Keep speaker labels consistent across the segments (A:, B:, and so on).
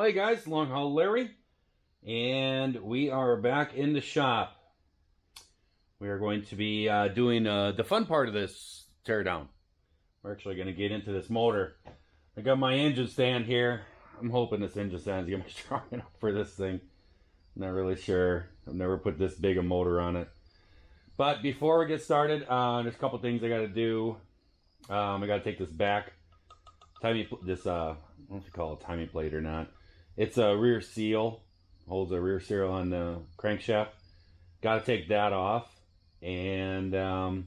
A: Hi guys, Long Haul Larry, and we are back in the shop. We are going to be doing the fun part of this teardown. We're actually going to get into this motor. I got my engine stand here. I'm hoping this engine stand is going to be strong enough for this thing. Not really sure. I've never put this big a motor on it. But before we get started, there's a couple things I got to do. I got to take this back. I don't know if you call it a timing plate or not. It's a rear seal, holds a rear seal on the crankshaft. Got to take that off, and then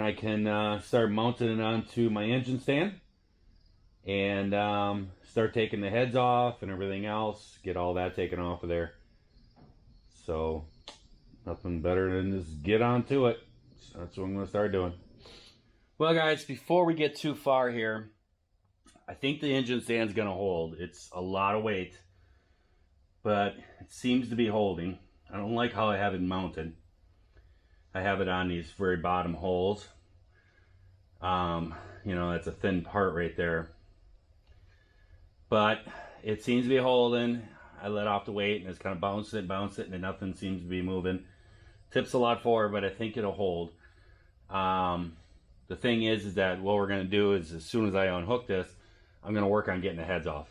A: I can start mounting it onto my engine stand and start taking the heads off and everything else, get all that taken off of there. So nothing better than just get onto it. So that's what I'm going to start doing. Well guys, before we get too far here, I think the engine stand's going to hold. It's a lot of weight, but it seems to be holding. I don't like how I have it mounted. I have it on these very bottom holes. You know, that's a thin part right there. But it seems to be holding. I let off the weight and it's kind of bouncing it, and nothing seems to be moving. Tips a lot forward, but I think it'll hold. The thing is that what we're going to do is, as soon as I unhook this, I'm going to work on getting the heads off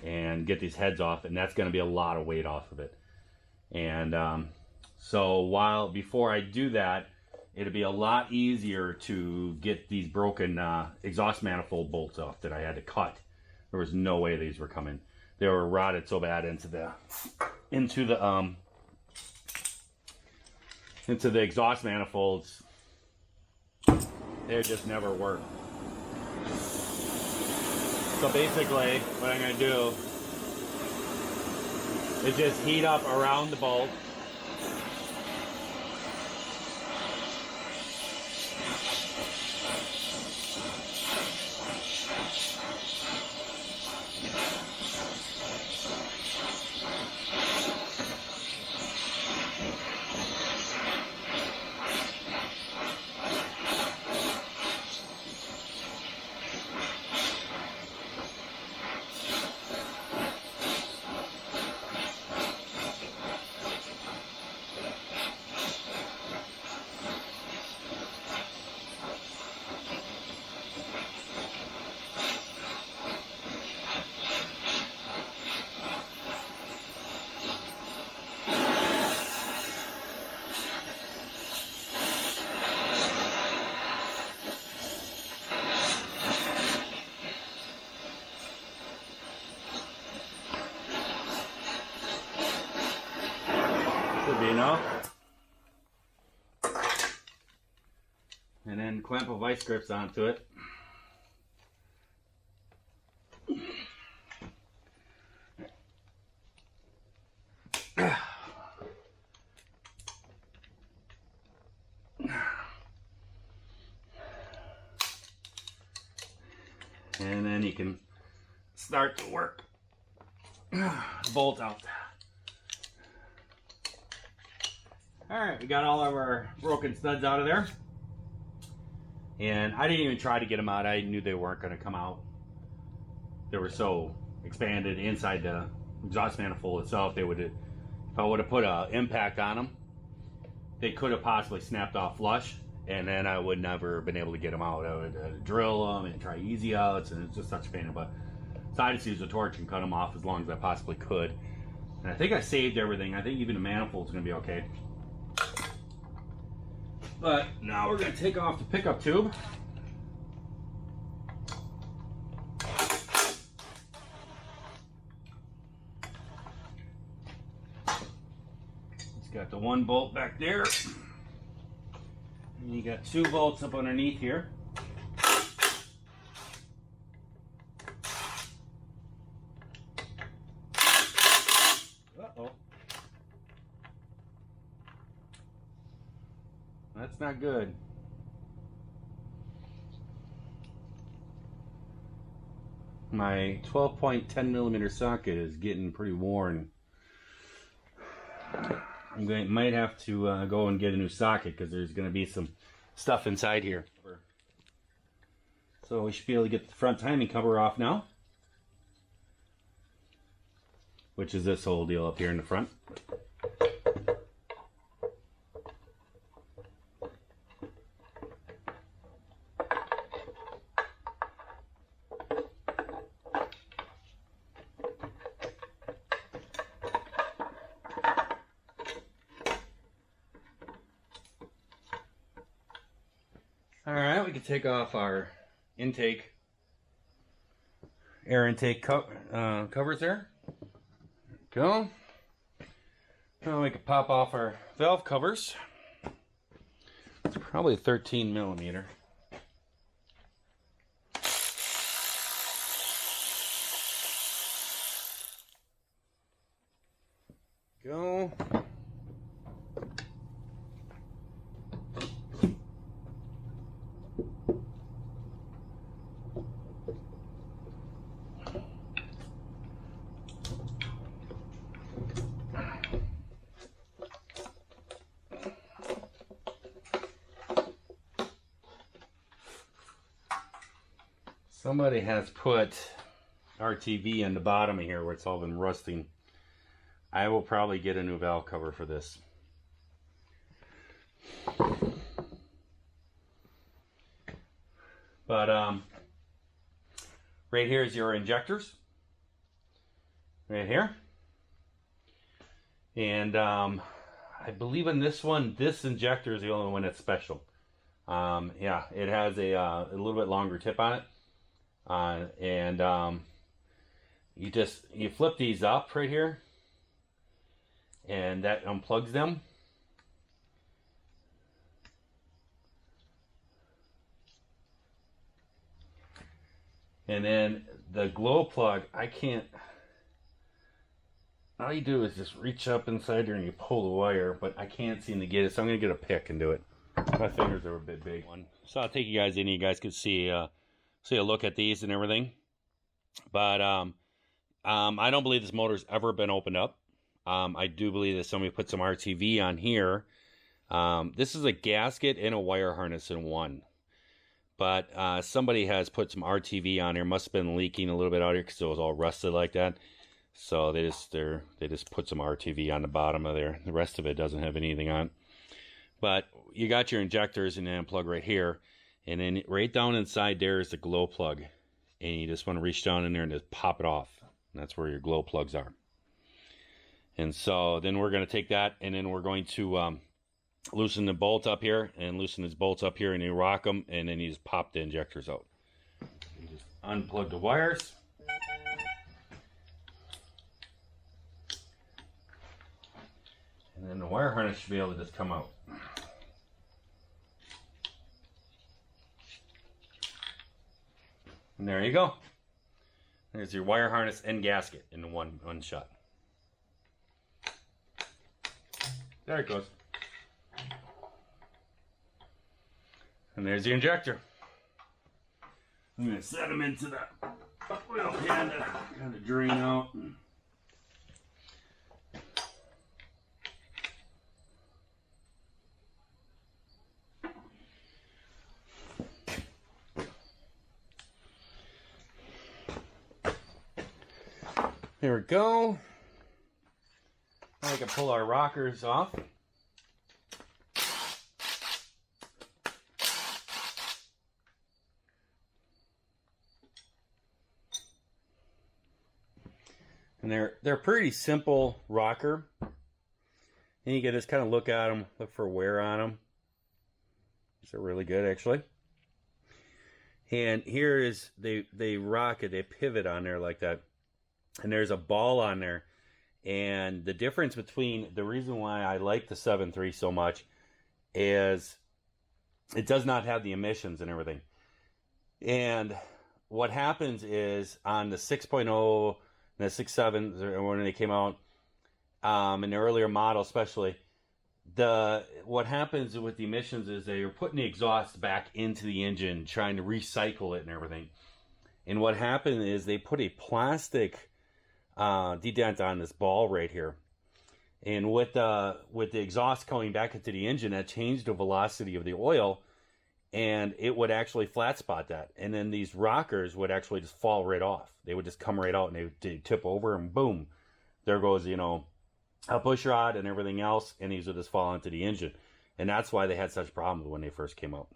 A: and get these heads off, and that's going to be a lot of weight off of it. And so before I do that, it'll be a lot easier to get these broken exhaust manifold bolts off that I had to cut. There was no way these were coming. They were rotted so bad into the exhaust manifolds. They just never worked. So basically, what I'm going to do is just heat up around the bolt. Should be enough. And then clamp a vice grips onto it. And then you can start to work the bolt out. Alright, we got all of our broken studs out of there. And I didn't even try to get them out. I knew they weren't going to come out. They were so expanded inside the exhaust manifold itself. If I would have put an impact on them, they could have possibly snapped off flush, and then I would never have been able to get them out. I would drill them and try easy outs, and it's just such a pain in the butt. So I just used a torch and cut them off as long as I possibly could. And I think I saved everything. I think even the manifold's going to be okay. But now we're going to take off the pickup tube. It's got the one bolt back there. And you got two bolts up underneath here. Uh-oh. That's not good. My 12.10 millimeter socket is getting pretty worn. Might have to go and get a new socket because there's going to be some stuff inside here. So we should be able to get the front timing cover off now. which is this whole deal up here in the front. Alright, we can take off our intake, air intake covers there. Go. Now we can pop off our valve covers. It's probably 13 millimeter. Go. Somebody has put RTV in the bottom of here where it's all been rusting. I will probably get a new valve cover for this. But right here is your injectors. Right here. And I believe in this one, this injector is the only one that's special. Yeah, it has a little bit longer tip on it. You flip these up right here, and that unplugs them. And then the glow plug, all you do is just reach up inside there and you pull the wire, but I can't seem to get it, so I'm gonna get a pick and do it. My fingers are a bit big. So I'll take you guys in, you guys could see a look at these and everything. But I don't believe this motor's ever been opened up. I do believe that somebody put some RTV on here. This is a gasket and a wire harness in one. But somebody has put some RTV on here. Must have been leaking a little bit out here because it was all rusted like that. So they just put some RTV on the bottom of there. The rest of it doesn't have anything on. But you got your injectors and then plug right here. And then right down inside there is the glow plug. And you just want to reach down in there and just pop it off. And that's where your glow plugs are. And so then we're going to take that and then we're going to loosen the bolt up here and loosen these bolts up here, and you rock them, and then you just pop the injectors out. You just unplug the wires. And then the wire harness should be able to just come out. And there you go. There's your wire harness and gasket in one shot. There it goes. And there's the injector. I'm going to set them into the oil pan to kind of drain out. There we go. Now we can pull our rockers off. And they're pretty simple rocker. And you can just kind of look at them, look for wear on them. These are really good, actually. And here is, they rock it, they pivot on there like that. And there's a ball on there. And the difference between, the reason why I like the 7.3 so much is it does not have the emissions and everything. And what happens is on the 6.0, and the 6.7, when they came out, in the earlier model especially, what happens with the emissions is they're putting the exhaust back into the engine, trying to recycle it and everything. And what happened is they put a plastic dedent on this ball right here. And with the exhaust coming back into the engine, that changed the velocity of the oil, and it would actually flat spot that. And then these rockers would actually just fall right off. They would just come right out and they'd tip over and boom, there goes, you know, a push rod and everything else, and these would just fall into the engine. And that's why they had such problems when they first came out.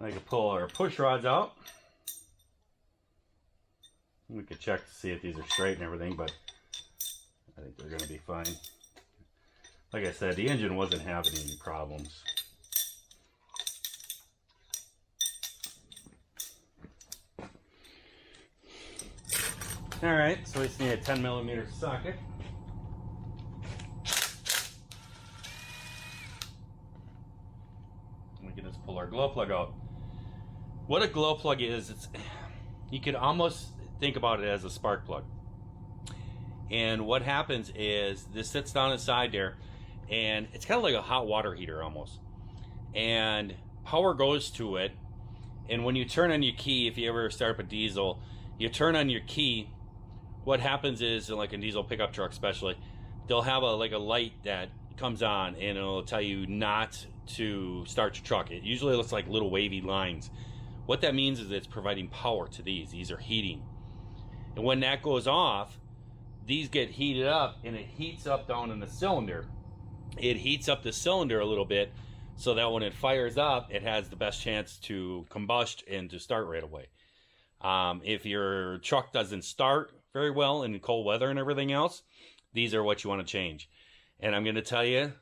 A: I can pull our push rods out. We could check to see if these are straight and everything, but I think they're going to be fine. Like I said, the engine wasn't having any problems. Alright, so we just need a 10mm socket. We can just pull our glow plug out. What a glow plug is, you could almost think about it as a spark plug. And what happens is this sits down inside there, and it's kind of like a hot water heater almost. And power goes to it, and when you turn on your key, if you ever start up a diesel, you turn on your key, what happens is, like a diesel pickup truck especially, they'll have a light that comes on, and it'll tell you not to start your truck. It usually looks like little wavy lines. What that means is it's providing power to these. These are heating. And when that goes off, these get heated up, and it heats up down in the cylinder. It heats up the cylinder a little bit so that when it fires up, it has the best chance to combust and to start right away. If your truck doesn't start very well in cold weather and everything else, these are what you want to change. And I'm going to tell you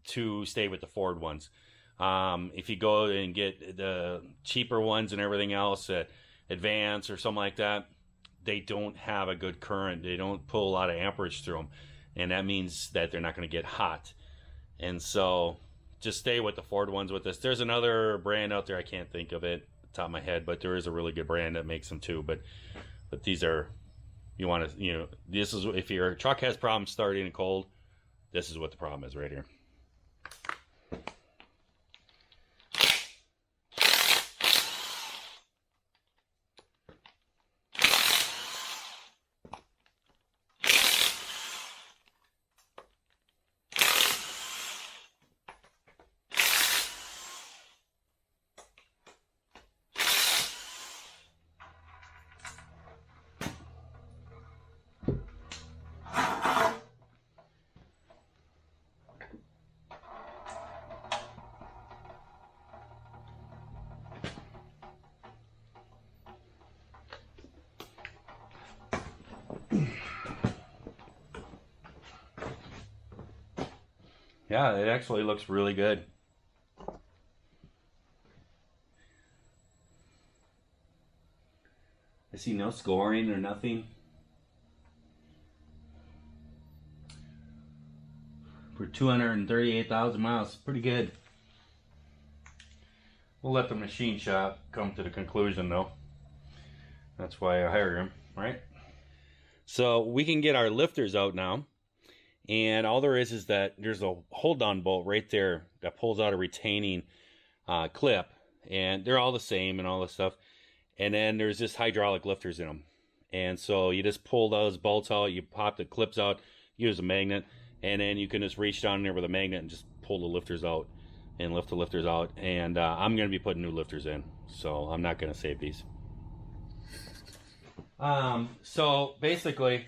A: to stay with the Ford ones. If you go and get the cheaper ones and everything else at Advance or something like that, they don't have a good current. They don't pull a lot of amperage through them. And that means that they're not going to get hot. And so just stay with the Ford ones with this. There's another brand out there, I can't think of it off the top of my head, but there is a really good brand that makes them too. But these are, you want to, you know, this is, if your truck has problems starting in cold, this is what the problem is right here. Yeah, it actually looks really good. I see no scoring or nothing. For 238,000 miles, pretty good. We'll let the machine shop come to the conclusion though. That's why I hired him, right? So we can get our lifters out now. And all there is that there's a hold on bolt right there that pulls out a retaining clip. And they're all the same and all this stuff. And then there's just hydraulic lifters in them. And so you just pull those bolts out, you pop the clips out, use a magnet, and then you can just reach down there with a magnet and just pull the lifters out and lift the lifters out. And I'm going to be putting new lifters in, so I'm not going to save these. So basically,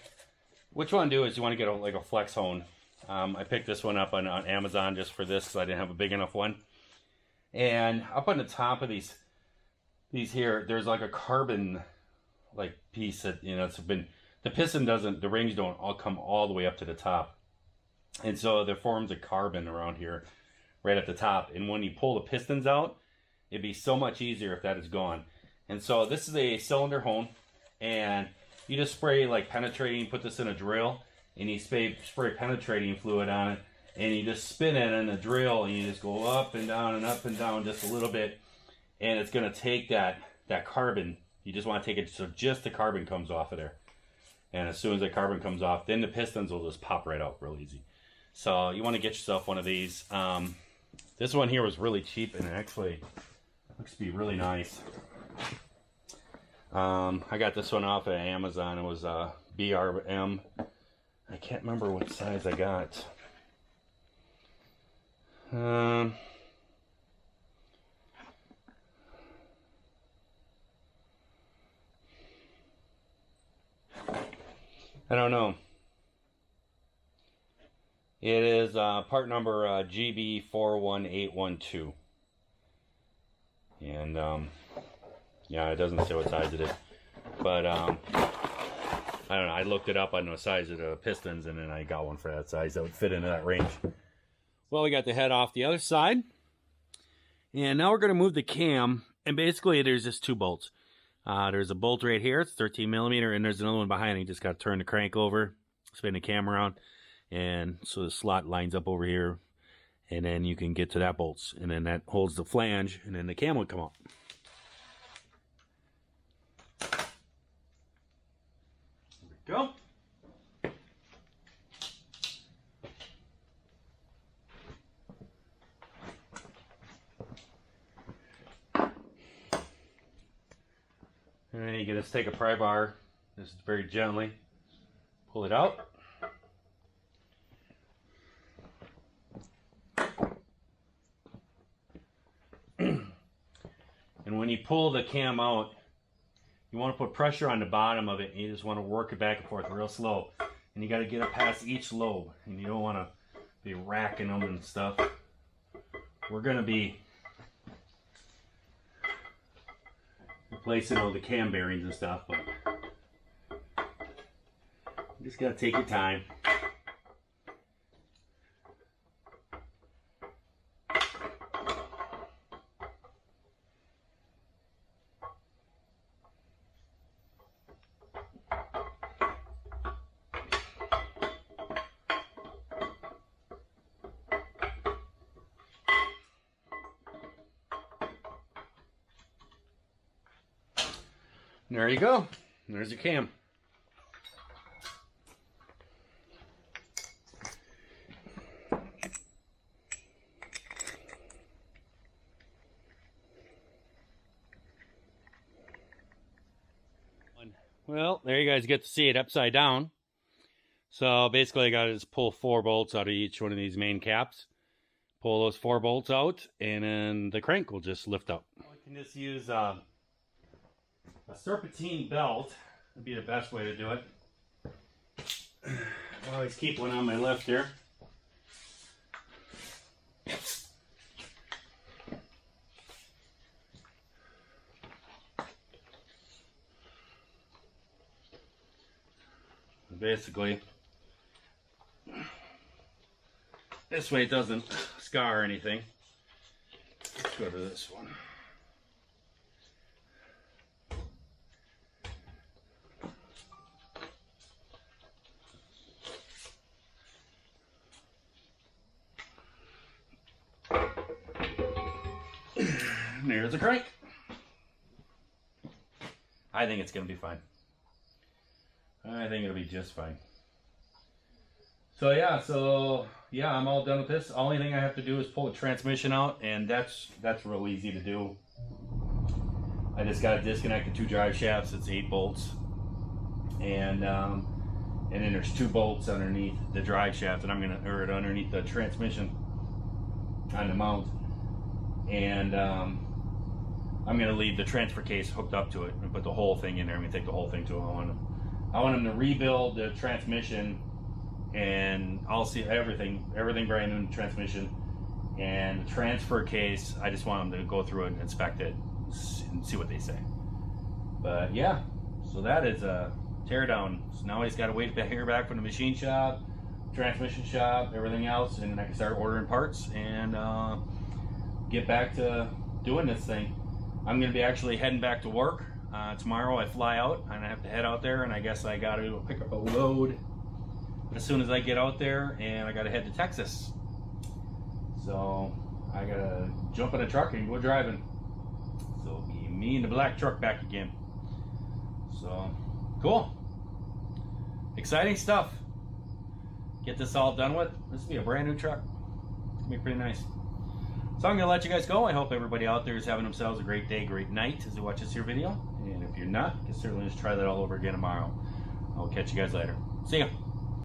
A: what you want to do is you want to get like a flex hone. I picked this one up on Amazon just for this because I didn't have a big enough one. And up on the top of these here, there's like a carbon like piece that, you know, it's been, the piston doesn't, the rings don't all come all the way up to the top. And so there forms a carbon around here right at the top. And when you pull the pistons out, it'd be so much easier if that is gone. And so this is a cylinder hone, and you just spray like penetrating, put this in a drill, and you spray penetrating fluid on it, and you just spin it in a drill, and you just go up and down just a little bit, and it's going to take that carbon. You just want to take it so just the carbon comes off of there. And as soon as the carbon comes off, then the pistons will just pop right out real easy. So you want to get yourself one of these. This one here was really cheap, and it actually looks to be really nice. I got this one off of Amazon. It was BRM. I can't remember what size I got. I don't know. It is part number GB41812. And yeah, it doesn't say what size it is. But I don't know. I looked it up on the size of the pistons, and then I got one for that size that would fit into that range. Well, we got the head off the other side. And now we're going to move the cam. And basically, there's just two bolts. There's a bolt right here. It's 13 millimeter. And there's another one behind it. You just got to turn the crank over, spin the cam around. And so the slot lines up over here. And then you can get to that bolts. And then that holds the flange. And then the cam would come out. Go. And then you can just take a pry bar, just very gently pull it out. And when you pull the cam out, you want to put pressure on the bottom of it, and you just want to work it back and forth real slow. And you got to get it past each lobe, and you don't want to be racking them and stuff. We're going to be replacing all the cam bearings and stuff, but you just got to take your time. There you go. There's your cam. Well, there you guys get to see it upside down. So basically I got to just pull 4 bolts out of each one of these main caps. Pull those 4 bolts out, and then the crank will just lift up. We can just use a serpentine belt would be the best way to do it. I always keep one on my left here. Basically, this way it doesn't scar or anything. Let's go to this one. There's a crank. I think it's going to be fine. I think it'll be just fine. So yeah, I'm all done with this. Only thing I have to do is pull the transmission out, and that's real easy to do. I just got to disconnect the 2 drive shafts. It's 8 bolts, and then there's 2 bolts underneath the drive shaft, and underneath the transmission on the mount, and I'm gonna leave the transfer case hooked up to it and put the whole thing in there. I'm gonna take the whole thing to it. I want them to rebuild the transmission, and I'll see everything brand new in the transmission, and the transfer case. I just want them to go through it and inspect it and see what they say. But yeah, so that is a teardown. So now I just gotta wait to hear back from the machine shop, transmission shop, everything else, and then I can start ordering parts and get back to doing this thing. I'm going to be actually heading back to work. Tomorrow I fly out and I have to head out there, and I guess I got to pick up a load as soon as I get out there, and I got to head to Texas. So I got to jump in a truck and go driving. So it'll be me and the black truck back again. So cool. Exciting stuff. Get this all done with. This will be a brand new truck. It's going to be pretty nice. So I'm going to let you guys go. I hope everybody out there is having themselves a great day, great night as they watch this here video. And if you're not, you can certainly just try that all over again tomorrow. I'll catch you guys later. See ya.